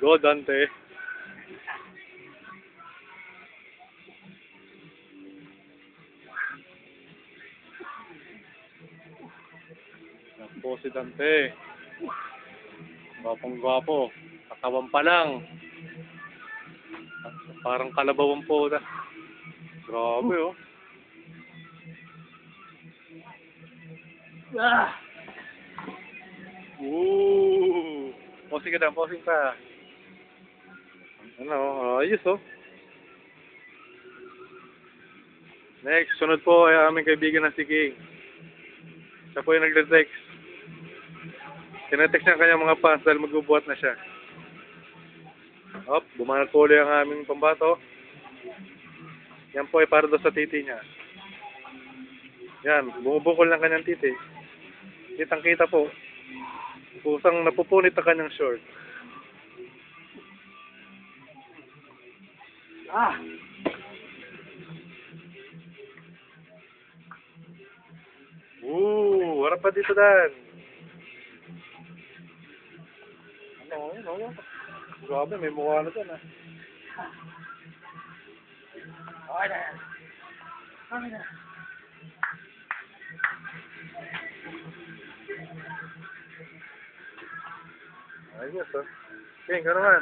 Go, Dante. Yan po si Dante. Gwapong-gwapo. Katawan pa lang. Parang kalabawan po na. Grabe, oh. Ah! Posing ka na, posing pa. Ano, ayos, oh. Next, sunod po ay aming kaibigan na si King. Siya po yung nagde-text. Tinetext niya kanyang mga fans dahil magbubuhat na siya. Bumanat po ulit ang aming pambato. Yan po ay para doon sa titi niya. Yan, bumubukol ng kanyang titi. Kitang-kita po. Pusang napupunit ang kanyang short. Ah! Wala pa dito, Dan. Ano? Grabe, may mukha na doon, ah. Okay na yan. Okay na. Ayos, oh. King, ka naman.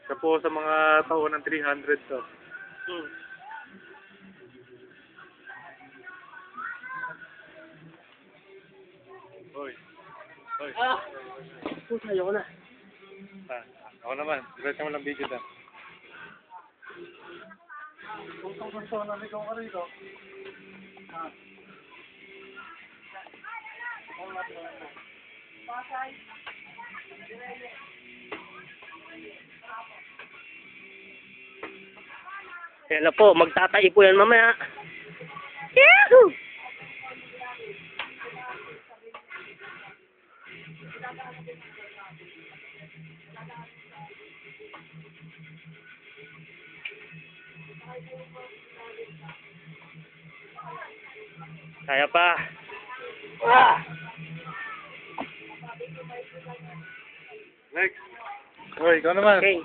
Isa po sa mga taon ng 300 to. Hoy. Ah! Pusa, ayoko na. Ako naman. Diretso mo lang video dan. Gusto na ligaw ka rito. Ah. Yan na po, magtatay po yan mamaya. Yahoo! Kaya pa. Ah! Next. Hoy, ikaw naman. Okay.